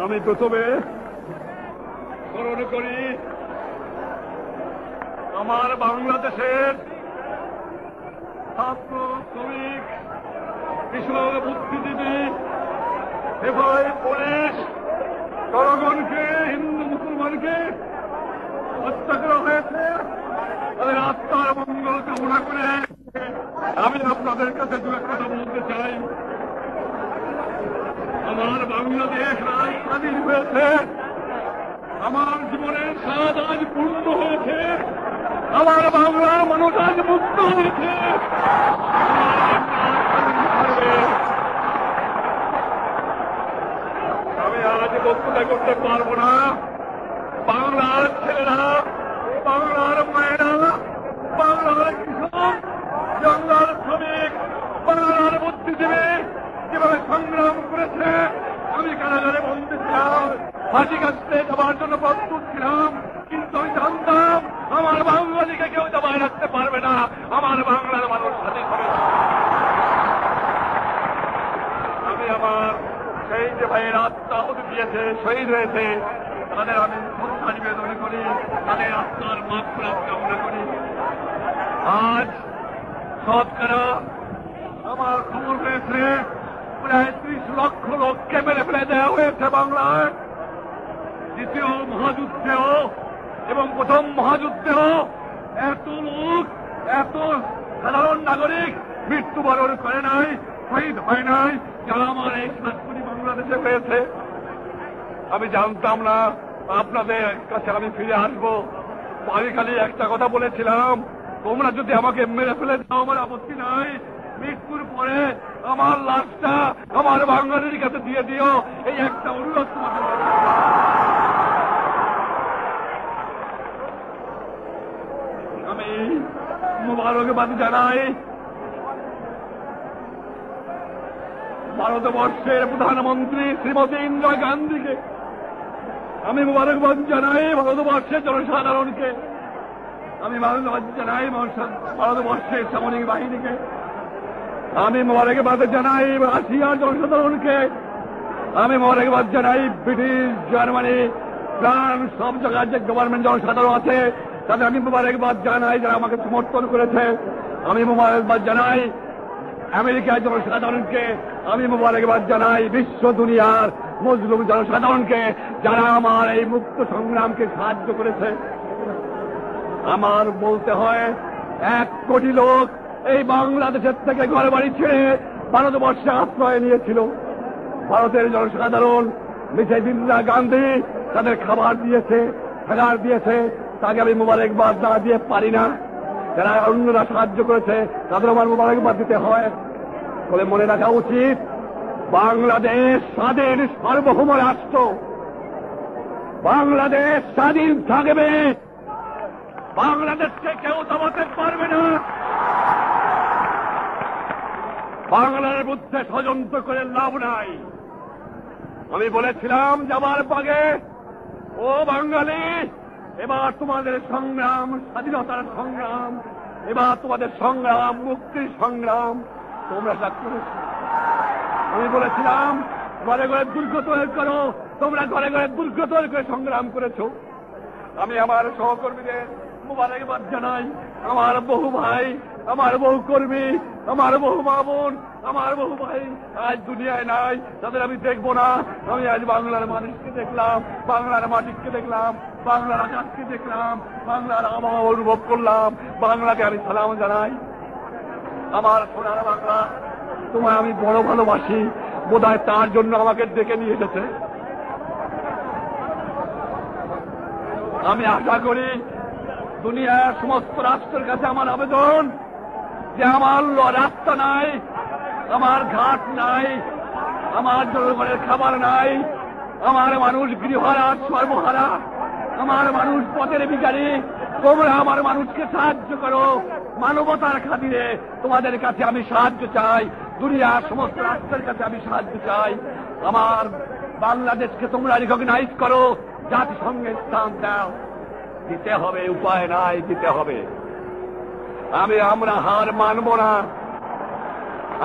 আমি প্রথমে স্মরণ করি আমার বাংলাদেশের ছাত্র, শ্রমিক, কৃষক, বুদ্ধিজীবী, সিপাহী, পুলিশ, জনগণকে, হিন্দু মুসলমানকে হত্যা করা হয়েছে। তাদের আত্মার মঙ্গল কামনা করে আমি আপনাদের কাছে দু এক কথা বলতে চাই। আমার বাংলাদেশ আজ স্বাধীন হয়েছে, আমার জীবনের স্বাদ আজ পূর্ণ হয়েছে, আমার বাংলার মানুষ আজ মুক্ত হয়েছে। আমি আজ বক্তৃতা করতে পারবো না। বাংলার ছেলেরা, বাংলার মায়েরা, বাংলার কৃষক, বাংলার শ্রমিক, বাংলার বুদ্ধিজীবী কিভাবে সংগ্রাম করেছে। আমি কারাগারে বন্দী ছিলাম, ফাঁসি কাটতে যাবার জন্য প্রস্তুত ছিলাম, কিন্তু আমি জানতাম আমার বাঙালিকে কেউ দাবায় রাখতে পারবে না। আমার বাংলার মানুষ স্বাধীন হবে। আমি আমার সেই যে ভাইয়ের আত্মা আহুতি দিয়েছে, শহীদ হয়েছে, তাদের আমি শ্রদ্ধা নিবেদন করি, তাদের আত্মার মাগফিরাত কামনা করি। আজ শতকরা আমার খবর হয়েছে প্রায় 30 লক্ষ লোককে মেরে ফেলে দেওয়া হয়েছে বাংলায়। দ্বিতীয় মহাযুদ্ধেও এবং প্রথম মহাযুদ্ধেও এত লোক, এত সাধারণ নাগরিক মৃত্যুবরণ করে নাই, শহীদ হয় নাই, যারা আমার এই 7 কোটি বাংলাদেশে হয়েছে। আমি জানতাম না আপনাদের কাছে আমি ফিরে আসবো। আমি খালি একটা কথা বলেছিলাম, তোমরা যদি আমাকে মেরে ফেলে দাও আমার আপত্তি নাই, মৃত্যুর পরে আমার লাশটা আমার বাঙালির কাছে দিয়ে দিও, এই একটা অনুরোধ তোমাকে। আমি মোবারকবাদ জানাই ভারতবর্ষের প্রধানমন্ত্রী শ্রীমতী ইন্দিরা গান্ধীকে। আমি মোবারকবাদ জানাই ভারতবর্ষের জনসাধারণকে। আমি মোবারকবাদ জানাই ভারতবর্ষের সামরিক বাহিনীকে। আমি মোবারকবাদ জানাই রাশিয়ার জনসাধারণকে। আমি মোবারকবাদ জানাই ব্রিটিশ, জার্মানি, ফ্রান্স, সব জায়গার যে গভর্নমেন্ট জনসাধারণ আছে তাদের আমি মোবারকবাদ জানাই, যারা আমাকে সমর্থন করেছে। আমি মোবারকবাদ জানাই আমেরিকার জনসাধারণকে। আমি মোবারকবাদ জানাই বিশ্ব দুনিয়ার মজলুম জনসাধারণকে, যারা আমার এই মুক্ত সংগ্রামকে সাহায্য করেছে। আমার বলতে হয় 1 কোটি লোক এই বাংলাদেশের থেকে ঘর বাড়ি ছেড়ে ভারতবর্ষে আশ্রয় নিয়েছিল। ভারতের জনসাধারণ মিসেস ইন্দিরা গান্ধী তাদের খাবার দিয়েছে, থাকার দিয়েছে, তাকে আমি মোবারকবাদ না দিয়ে পারি না। যারা অন্যরা সাহায্য করেছে তাদের আমার মোবারকবাদ দিতে হয়। বলে মনে রাখা উচিত, বাংলাদেশ স্বাধীন সার্বভৌম রাষ্ট্র। বাংলাদেশ স্বাধীন থাকবে, বাংলাদেশকে কেউ দমাতে পারবে না। বাংলার বুদ্ধে ষড়যন্ত্র করে লাভ নাই। আমি বলেছিলাম যাবার পাগে, ও বাঙালি, এবার তোমাদের সংগ্রাম স্বাধীনতার সংগ্রাম, এবার তোমাদের সংগ্রাম মুক্তির সংগ্রাম। তোমরা তা করেছ। আমি বলেছিলাম ঘরে ঘরে দুর্গ তৈরি করো, তোমরা ঘরে ঘরে দুর্গ তৈরি করে সংগ্রাম করেছ। আমি আমার সহকর্মীদের মোবারকবাদ জানাই। আমার বহু ভাই, আমার বহু কর্মী, আমার বহু মা বোন, আমার বহু ভাই আজ দুনিয়ায় নাই, তাদের আমি দেখবো না। আমি আজ বাংলার মানুষকে দেখলাম, বাংলার মাটিকে দেখলাম, বাংলার আকাশকে দেখলাম, বাংলার আবহাওয়া অনুভব করলাম। বাংলাকে আমি সালাম জানাই। আমার সোনার বাংলা, তোমায় আমি বড় ভালোবাসি, বোধহয় তার জন্য আমাকে ডেকে নিয়ে এসেছে। আমি আশা করি দুনিয়ার সমস্ত রাষ্ট্রের কাছে আমার আবেদন যে আমার রাস্তা নাই, আমার ঘাট নাই, আমার জনগণের খাবার নাই, আমার মানুষ গৃহহারা, সর্বহারা, আমার মানুষ পথের ভিখারি। তোমরা আমার মানুষকে সাহায্য করো। মানবতার খাতিরে তোমাদের কাছে আমি সাহায্য চাই, দুনিয়ার সমস্ত রাষ্ট্রের কাছে আমি সাহায্য চাই। আমার বাংলাদেশকে তোমরা রিকগনাইজ করো, জাতিসংঘে স্থান দাও। দিতে হবে, উপায় নাই, দিতে হবে। আমরা হার মানব না,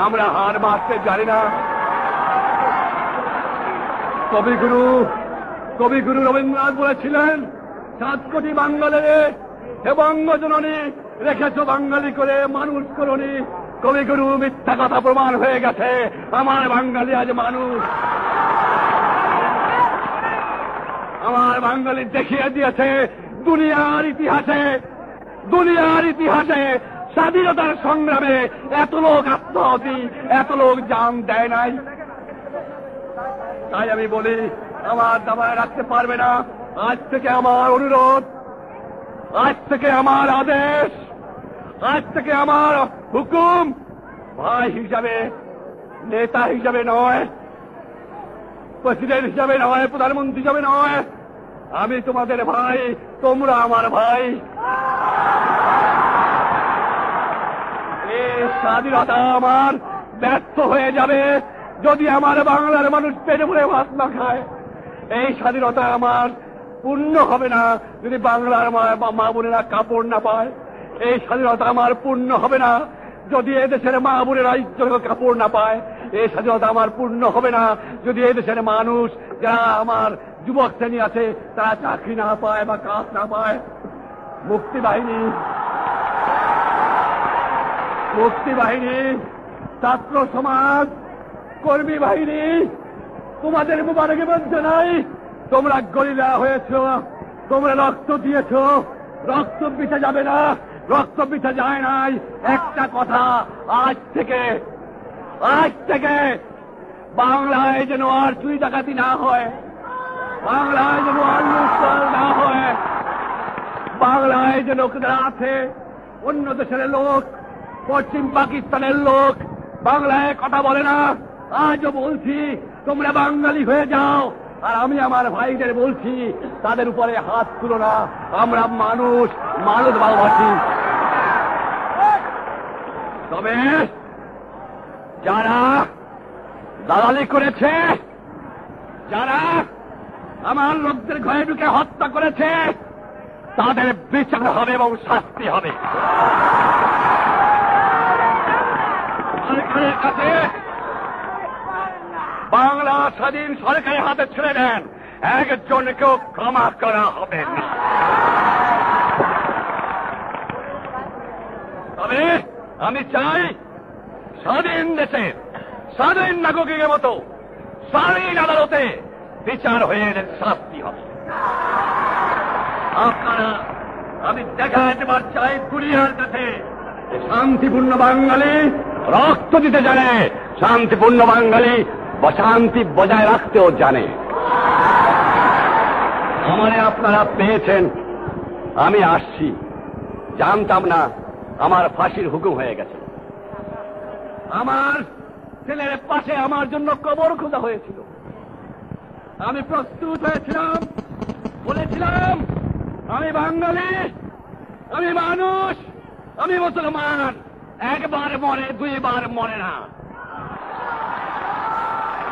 আমরা হার মানতে জানি না। কবিগুরু রবীন্দ্রনাথ বলেছিলেন, 7 কোটি বাঙালিরে হে বঙ্গজননী, রেখেছ বাঙালি করে মানুষ করনি। কবিগুরু মিথ্যা কথা প্রমাণ হয়ে গেছে। আমার বাঙালি আজ মানুষ। আমার বাঙালি দেখিয়ে দিয়েছে দুনিয়ার ইতিহাসে স্বাধীনতার সংগ্রামে এত লোক আত্মাহুতি, এত লোক জান দেয় নাই। তাই আমি বলি, আমার দাবায় রাখতে পারবে না। আজ থেকে আমার অনুরোধ, আজ থেকে আমার আদেশ, আজ থেকে আমার হুকুম, ভাই হিসাবে, নেতা হিসাবে নয়, প্রেসিডেন্ট হিসাবে নয়, প্রধানমন্ত্রী হিসাবে নয়, আমি তোমাদের ভাই, তোমরা আমার ভাই। এই স্বাধীনতা আমার ব্যর্থ হয়ে যাবে যদি আমার বাংলার মানুষ পেটে ভরে ভাত না খায়। এই স্বাধীনতা আমার পূর্ণ হবে না যদি বাংলার মা বোনেরা কাপড় না পায়। এই স্বাধীনতা আমার পূর্ণ হবে না যদি এদেশের মা বোনেরা ইজ্জত কাপড় না পায়। এই স্বাধীনতা আমার পূর্ণ হবে না যদি এদেশের মানুষ, যারা আমার যুবক শ্রেণী আছে, তারা চাকরি না পায় বা কাজ না পায়। মুক্তি বাহিনী, ছাত্র সমাজ, কর্মী বাহিনী, তোমাদের মুবারকবাদ জানাই। তোমরা গরিলা হয়েছ, তোমরা রক্ত দিয়েছ, রক্ত বিছে যাবে না, রক্ত বিছে যায় নাই। একটা কথা, আজ থেকে বাংলায় যেন আর চুরি ডাকাতি না হয়, বাংলায় যেন আর লুটপাট না হয়, বাংলায় যেন যারা আছে অন্য দেশের লোক, পশ্চিম পাকিস্তানের লোক বাংলায় কথা বলে না। আজও বলছি, তোমরা বাঙালি হয়ে যাও। আর আমি আমার ভাইদের বলছি, তাদের উপরে হাত তুলো না। আমরা মানুষ ভালোবাসি। তবে যারা দালালি করেছে, যারা আমার লোকদের ঘরে ঢুকে হত্যা করেছে, তাদের বিচার হবে এবং শাস্তি হবে। সরকারের কাছে বাংলা স্বাধীন সরকারের হাতে ছেড়ে দেন, একজনকেও ক্ষমা করা হবে না। তবে আমি চাই স্বাধীন দেশে স্বাধীন নাগরিকের মতো স্বাধীন আদালতে বিচার হয়ে শাস্তি হবে। আপনারা, আমি দেখাতে চাই দুনিয়ার কাছে, শান্তিপূর্ণ বাঙালি রক্ত দিতে জানে, শান্তিপূর্ণ বাঙালি শান্তি বজায় রাখতেও জানে। আমারে আপনারা পেয়েছেন, আমি আসছি, জানতাম না আমার ফাঁসির হুকুম হয়ে গেছে। আমার ছেলের পাশে আমার জন্য কবর খোঁজা হয়েছিল। আমি প্রস্তুত হয়েছিলাম, বলেছিলাম আমি বাঙালি, আমি মানুষ, আমি মুসলমান, একবার মরে, 2 বার মরে না।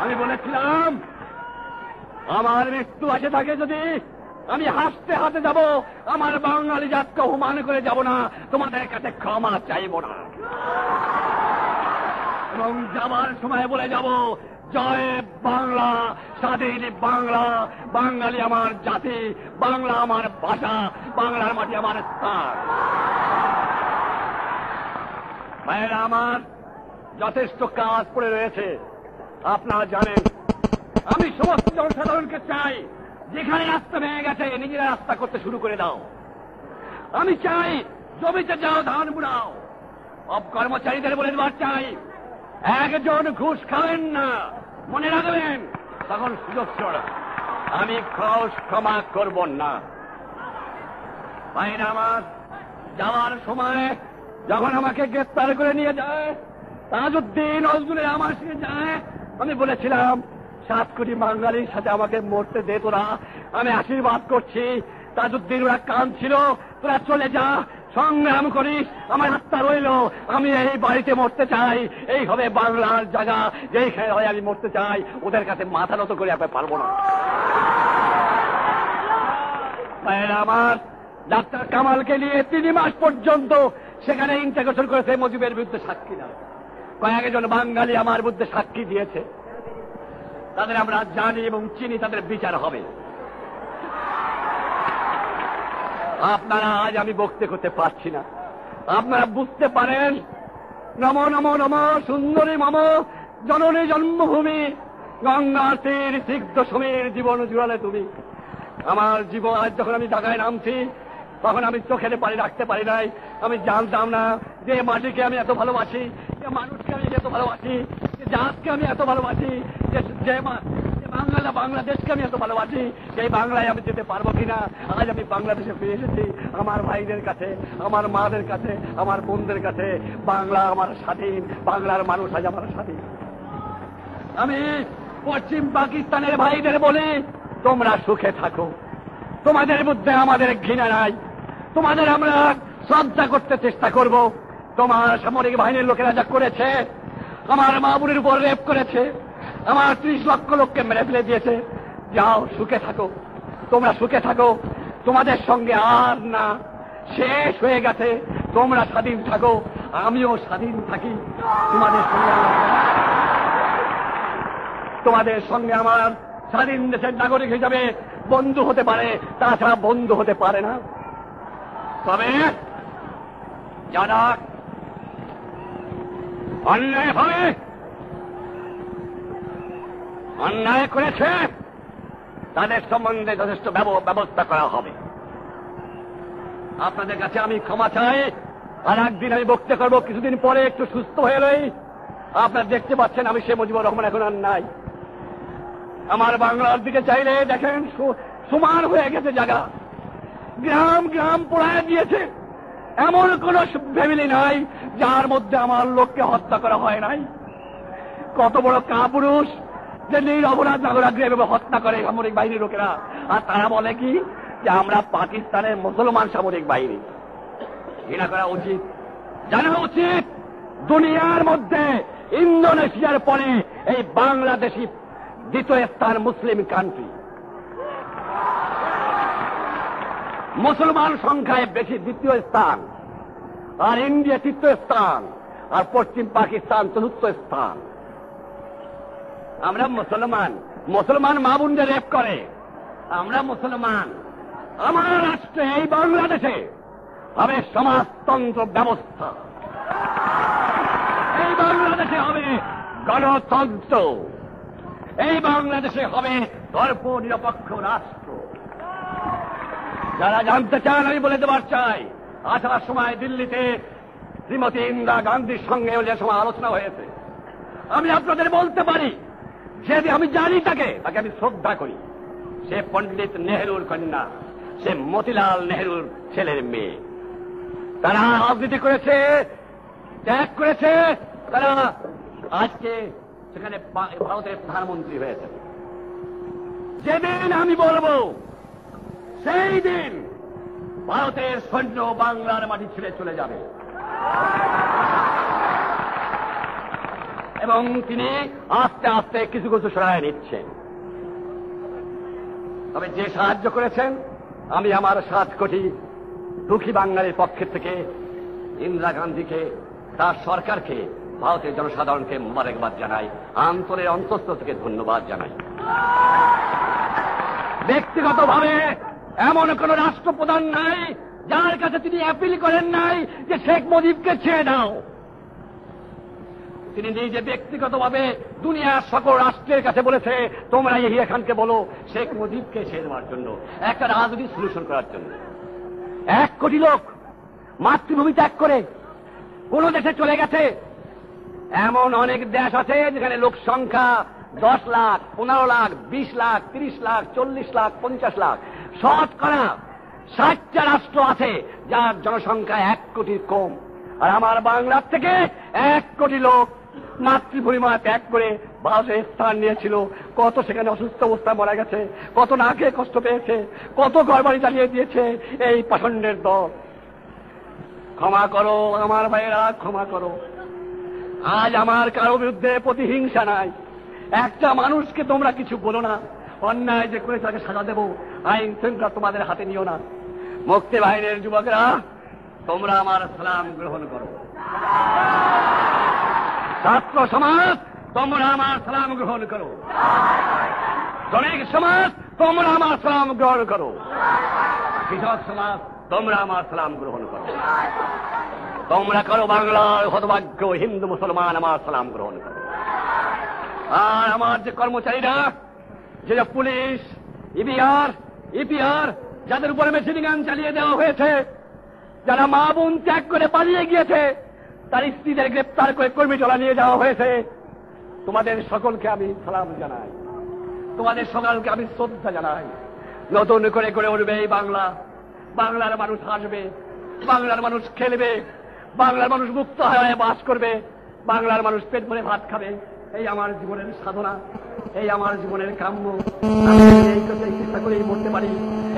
আমি বলেছিলাম আমার মৃত্যু আসে থাকে যদি আমি হাসতে হাতে যাব, আমার বাঙালি জাতকে অপমান করে যাব না, তোমাদের কাছে ক্ষমা চাইব না। এবং যাবার সময় বলে যাব, জয় বাংলা, স্বাধীন বাংলা, বাঙালি আমার জাতি, বাংলা আমার ভাষা, বাংলার মাটি আমার স্থান। ভাইয়েরা আমার, যথেষ্ট কাজ পড়ে রয়েছে। আপনারা জানেন, আমি সমস্ত জনসাধারণকে চাই, যেখানে রাস্তা ভেঙে গেছে নিজেরা রাস্তা করতে শুরু করে দাও। আমি চাই জমিতে যাও, ধান বুড়াও। কর্মচারীদের বলে দেওয়ার চাই, একজন ঘুষ খাবেন না, মনে রাখবেন, তখন সুযোগ ছড়া। আমি ক্ষমা করব না। ভাইরা আমার, যাওয়ার সময় যখন আমাকে গ্রেফতার করে নিয়ে যায়, তাজউদ্দিন নজরুলের আমার সঙ্গে যায়, আমি বলেছিলাম 7 কোটি বাঙালির সাথে আমাকে মরতে দে তোরা, আমি আশীর্বাদ করছি। তাজউদ্দিন ওরা কাঁদছিল, তোরা চলে যা, সংগ্রাম করিস, আমার আত্মা রইল, আমি এই বাড়িতে মরতে চাই, এই হবে বাংলার জায়গা, যেইখানে হয় আমি মরতে চাই। ওদের কাছে মাথা নত করে আপনি পারবো না। আমার ডাক্তার কামালকে নিয়ে 3 মাস পর্যন্ত সেখানে ইন্টারোগেশন করেছে মুজিবের বিরুদ্ধে সাক্ষী না। কয়েকজন বাঙালি আমার বিরুদ্ধে সাক্ষী দিয়েছে। তাদের আমরা জানি এবং চিনি, তাদের বিচার হবে। আপনারা আজ আমি বক্তব্য করতে পারছি না, আপনারা বুঝতে পারেন। নম নম নম সুন্দরী মম জননী জন্মভূমি, গঙ্গার তীর সিদ্ধ সমীর জীবন জুড়ালে তুমি। আমার জীবন আজ যখন আমি ঢাকায় নামছি, তখন আমি চোখের পানি রাখতে পারি নাই। আমি জানতাম না যে মাটিকে আমি এত ভালোবাসি, যে মানুষকে আমি এত ভালোবাসি, যে জাতকে আমি এত ভালোবাসি, যে বাংলাদেশকে আমি এত ভালোবাসি। সেই বাংলায় আমি যেতে পারবো কিনা। আজ আমি বাংলাদেশে ফিরে এসেছি, আমার ভাইদের কাছে, আমার মাদের কাছে, আমার বোনদের কাছে। বাংলা আমার স্বাধীন, বাংলার মানুষ আজ আমার স্বাধীন। আমি পশ্চিম পাকিস্তানের ভাইদের বলি, তোমরা সুখে থাকো, তোমাদের মধ্যে আমাদের ঘৃণা নাই, তোমাদের আমরা শ্রদ্ধা করতে চেষ্টা করব। তোমার সামরিক বাহিনীর লোকেরা যা করেছে, আমার মা বোনের উপর রেপ করেছে, আমার 30 লক্ষ লোককে মেরে ফেলে দিয়েছে। যাও সুখে থাকো, তোমরা সুখে থাকো, তোমাদের সঙ্গে আর না, শেষ হয়ে গেছে। তোমরা স্বাধীন থাকো, আমিও স্বাধীন থাকি। তোমাদের সঙ্গে আমার স্বাধীন দেশের নাগরিক হিসাবে বন্ধু হতে পারে, তাছাড়া বন্ধু হতে পারে না। তবে যারা অন্যায় করেছে তাদের সম্বন্ধে যথেষ্ট ব্যবস্থা করা হবে। আপনাদের কাছে আমি ক্ষমা চাই। আর একদিন আমি বক্তব্য করবো, কিছুদিন পরে একটু সুস্থ হয়ে রই। আপনারা দেখতে পাচ্ছেন আমি শেখ মুজিবুর রহমান এখন আর নাই। আমার বাংলার দিকে চাইলে দেখেন সমান হয়ে গেছে জায়গা, গ্রাম গ্রাম পোড়ায় দিয়েছে। এমন কোন ফ্যামিলি নাই যার মধ্যে আমার লোককে হত্যা করা হয় নাই। কত বড় কাপুরুষ যে নিরপরাধ নাগরিকদের এভাবে হত্যা করে সামরিক বাহিনীর লোকেরা। আর তারা বলে কি যে আমরা পাকিস্তানের মুসলমান সামরিক বাহিনী। ঘৃণা করা উচিত, জানা উচিত। দুনিয়ার মধ্যে ইন্দোনেশিয়ার পরে এই বাংলাদেশি দ্বিতীয় স্থান মুসলিম কান্ট্রি। মুসলমান সংখ্যায় বেশি দ্বিতীয় স্থান, আর ইন্ডিয়া তৃতীয় স্থান, আর পশ্চিম পাকিস্তান চতুর্থ স্থান। আমরা মুসলমান, মুসলমান মা বোনদের রেপ করে। আমরা মুসলমান। আমার রাষ্ট্রে এই বাংলাদেশে হবে সমাজতন্ত্র ব্যবস্থা, এই বাংলাদেশে হবে গণতন্ত্র, এই বাংলাদেশে হবে ধর্ম নিরপেক্ষ রাষ্ট্র। যারা জানতে চান আমি বলে দেবার চাই, আসার সময় দিল্লিতে শ্রীমতী ইন্দিরা গান্ধীর সঙ্গে যে সময় আলোচনা হয়েছে, আমি আপনাদের বলতে পারি যে আমি জানি তাকে আমি শ্রদ্ধা করি। সে পণ্ডিত নেহরুর কন্যা, সে মতিলাল নেহরুর ছেলের মেয়ে। তারা রাজনীতি করেছে, ত্যাগ করেছে, তারা আজকে সেখানে ভারতের প্রধানমন্ত্রী হয়েছে। যেদিন আমি বলবো সেই দিন ভারতের সৈন্য বাংলার মাটি ছেড়ে চলে যাবে, এবং তিনি আস্তে আস্তে কিছু কিছু সরায় নিচ্ছেন। তবে যে সাহায্য করেছেন, আমি আমার 7 কোটি দুঃখী বাঙালির পক্ষের থেকে ইন্দিরা গান্ধীকে, তার সরকারকে, ভারতের জনসাধারণকে মোবারকবাদ জানাই, অন্তরের অন্তঃস্থল থেকে ধন্যবাদ জানাই। ব্যক্তিগতভাবে এমন কোন রাষ্ট্রপ্রধান নাই যার কাছে তিনি অ্যাপিল করেন নাই যে শেখ মুজিবকে ছেড়ে দাও। তিনি নিজে ব্যক্তিগতভাবে দুনিয়ার সকল রাষ্ট্রের কাছে বলেছে, তোমরা ইয়াহিয়া খানকে বলো শেখ মুজিবকে ছেড়ে দেওয়ার জন্য, একটা রাজনৈতিক সলিউশন করার জন্য। 1 কোটি লোক মাতৃভূমি ত্যাগ করে কোন দেশে চলে গেছে। এমন অনেক দেশ আছে যেখানে লোক সংখ্যা 10 লাখ, 15 লাখ, 20 লাখ, 30 লাখ, 40 লাখ, 50 লাখ। শতকরা 60টা রাষ্ট্র আছে যার জনসংখ্যা 1 কোটির কম। আর আমার বাংলার থেকে 1 কোটি লোক মাতৃভূমি ত্যাগ করে ভারতে স্থান নিয়েছিল। কত সেখানে অসুস্থ অবস্থায় মারা গেছে, কত না খেয়ে কষ্ট পেয়েছে, কত ঘরবাড়ি জ্বালিয়ে দিয়েছে এই পাষণ্ডের দল। ক্ষমা করো আমার ভাইয়েরা, ক্ষমা করো। আজ আমার কারো বিরুদ্ধে প্রতিহিংসা নাই। একটা মানুষকে তোমরা কিছু বলো না, অন্যায় যে করে তাকে সাজা দেবো, আইন শৃঙ্খলা তোমাদের হাতে নিও না। মুক্তি বাহিনীর যুবকেরা, তোমরা আমার সালাম গ্রহণ করো। ছাত্র সমাজ, তোমরা আমার সালাম গ্রহণ করো। শ্রমিক সমাজ তোমরা আমার সালাম গ্রহণ করো, কৃষক সমাজ তোমরা আমার সালাম গ্রহণ করো, তোমরা করো বাংলার হতভাগ্য হিন্দু মুসলমান আমার সালাম গ্রহণ করো। আর আমার যে কর্মচারীরা, যে পুলিশ, ইপিআর যাদের উপরে মেশিন গান চালিয়ে দেওয়া হয়েছে, যারা মা বোন ত্যাগ করে পালিয়ে গিয়েছে, তার স্ত্রীদের গ্রেপ্তার করে কর্মীটোলা নিয়ে যাওয়া হয়েছে, তোমাদের সকলকে আমি সালাম জানাই, তোমাদের সকলকে আমি শ্রদ্ধা জানাই। নতুন করে গড়ে উঠবে এই বাংলা, বাংলার মানুষ হাসবে, বাংলার মানুষ খেলবে, বাংলার মানুষ মুক্ত হয়ে বাস করবে, বাংলার মানুষ পেট ভরে ভাত খাবে। এই আমার জীবনের সাধনা, এই আমার জীবনের কাম্য। আমি এই কথা চেষ্টা করেই বলতে পারি,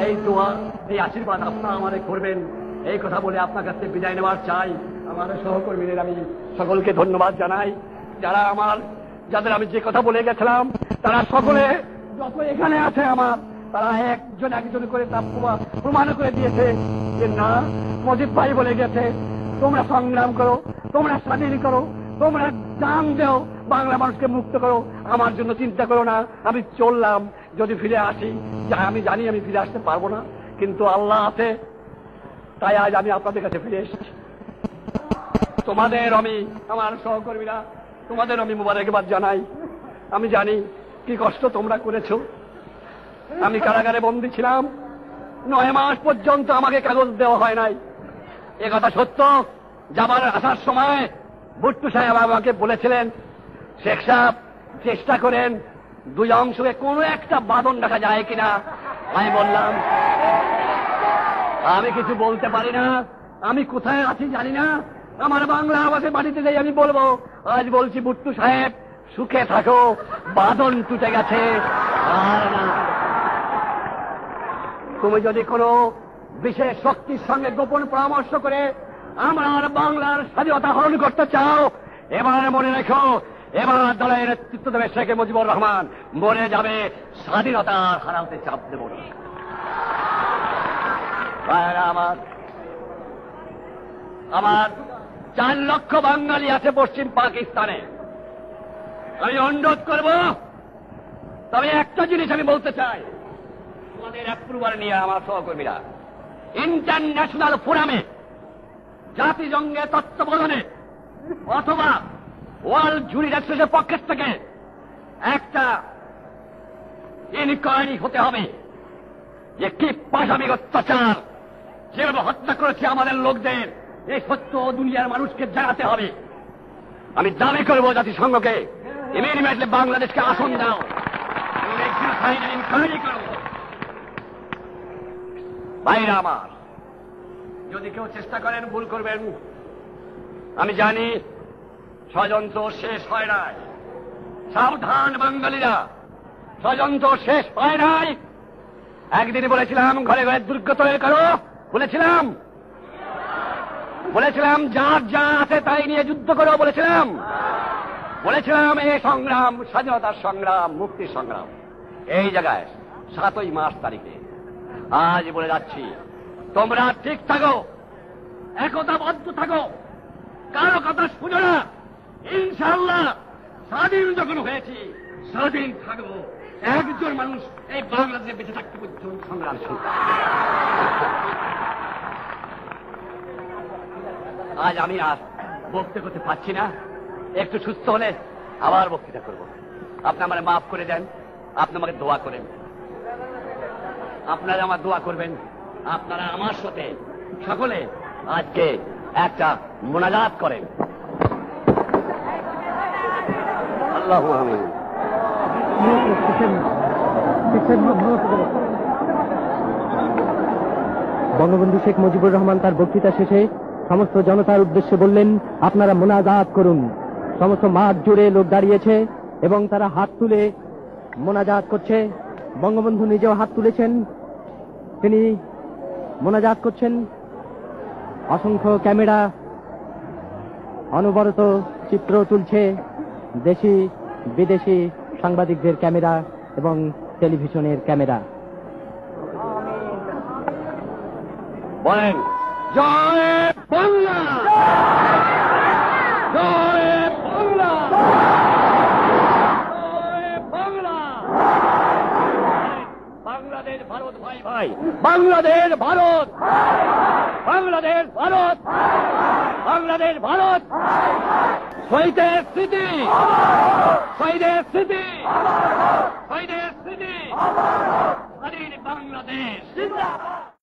এই দোয়া, এই আশীর্বাদ আপনারা আমাদের করবেন, এই কথা বলে আপনার কাছে বিদায় নেওয়ার চাই। আমার সহকর্মীদের আমি সকলকে ধন্যবাদ জানাই, যাদের আমি যে কথা বলে গেছিলাম তারা সকলে যত এখানে আছে আমার, তারা একজন করে তা প্রমাণ করে দিয়েছে যে না, মজিদ ভাই বলে গেছে তোমরা সংগ্রাম করো, তোমরা স্বাধীন করো, তোমরা জান দেও, বাংলা মানুষকে মুক্ত করো, আমার জন্য চিন্তা করো না। আমি চললাম, যদি ফিরে আসি, যা আমি জানি আমি ফিরে আসতে পারবো না, কিন্তু আল্লাহ আছে, তাই আজ আমি আপনাদের কাছে ফিরে এসেছি। তোমাদের আমি, আমার সহকর্মীরা, তোমাদের আমি মুবারকবাদ জানাই। আমি জানি কি কষ্ট তোমরা করেছো। আমি কারাগারে বন্দী ছিলাম, 9 মাস পর্যন্ত আমাকে কাগজ দেওয়া হয় নাই, এ কথা সত্য। যাবার আসার সময় ভুট্টু সাহেব আমাকে বলেছিলেন, শেখ সাহেব চেষ্টা করেন 2 অংশে কোনো একটা বাঁধন রাখা যায় কিনা। আমি বললাম আমি কিছু বলতে পারি না, আমি কোথায় আছি জানি না, আমার বাংলা আবাসে বাড়িতে যাই আমি বলবো। আজ বলছি ভুট্টু সাহেব সুখে থাকো, বাঁধন টুটে গেছে। আর না, তুমি যদি কোনো বিশেষ শক্তির সঙ্গে গোপন পরামর্শ করে আমার বাংলার স্বাধীনতা হরণ করতে চাও, এবার মনে রেখো, এবার দলের নেতৃত্ব দেবে শেখ মুজিবুর রহমান, মরে যাবে স্বাধীনতা হারাতে চাপ দেব না। আমার 4 লক্ষ বাঙালি আছে পশ্চিম পাকিস্তানে। আমি অনুরোধ করব, তবে একটা জিনিস আমি বলতে চাই, আমাদের অ্যাপ্রুভাল নিয়ে আমার সহকর্মীরা ইন্টারন্যাশনাল ফোরামে, জাতিসংঘে তত্ত্বাবধানে অথবা ওয়ার্ল্ড জুরি অ্যাসোসিয়েশনের পক্ষের থেকে একটা ইনকোয়ারি হতে হবে যে কি পাশামিক অত্যাচার, যেভাবে হত্যা করেছে আমাদের লোকদের, এই সত্য দুনিয়ার মানুষকে জানাতে হবে। আমি দাবি করবো জাতিসংঘকে ইমিডিয়েটলি বাংলাদেশকে আসন দাও, ইনকোয়ারি করো। ভাইরা আমার, যদি কেউ চেষ্টা করেন ভুল করবেন। আমি জানি ষড়যন্ত্র শেষ হয় নাই, সাবধান বাঙালিরা, ষড়যন্ত্র শেষ হয় নাই। একদিন বলেছিলাম ঘরে ঘরে দুর্গ তৈরি করো, বলেছিলাম যার যা আছে তাই নিয়ে যুদ্ধ করো, বলেছিলাম এই সংগ্রাম স্বাধীনতার সংগ্রাম, মুক্তির সংগ্রাম। এই জায়গায় 7ই মার্চ তারিখে আজ বলে যাচ্ছি, তোমরা ঠিক থাকো, একতাবদ্ধ থাকো, কারো কথা শুনো না। ইনশাআল্লাহ স্বাধীন যখন হয়েছি, স্বাধীন থাকবো। একজন মানুষ এই বাংলাদেশে বেঁচে থাকতে পর্যন্ত সংগ্রাম শুরু। আজ আমি আর বক্তৃতা করতে পারছি না, একটু সুস্থ হলে আবার বক্তৃতা করব। আপনি আমাকে মাফ করে দেন, আপনি আমাকে দোয়া করেন, আপনারা আমার দোয়া করবেন। আপনারা আমার সাথে সকলে আজকে একটা মোনাজাত করেন। আল্লাহু আমিন। বঙ্গবন্ধু শেখ মুজিবুর রহমান তার বক্তৃতা শেষে সমস্ত জনতার উদ্দেশ্যে বললেন, আপনারা মোনাজাত করুন। সমস্ত মাঠ জুড়ে লোক দাঁড়িয়েছে এবং তারা হাত তুলে মোনাজাত করছে। বঙ্গবন্ধু নিজেও হাত তুলেছেন, তিনি মোনাজাত করছেন। অসংখ্য ক্যামেরা অনবরত চিত্র তুলছে, দেশি বিদেশি সাংবাদিকদের ক্যামেরা এবং টেলিভিশনের ক্যামেরা। বলেন জয় বাংলা, জয় বাংলা, জয় বাংলা। বাংলাদেশ ভারত ভাই ভাই, বাংলাদেশ ভারত, বাংলাদেশ ভারত, বাংলাদেশ ভারত, শহীদের স্মৃতি, শহীদের স্মৃতি, শহীদের স্মৃতি, স্বাধীন বাংলাদেশ জিন্দাবাদ।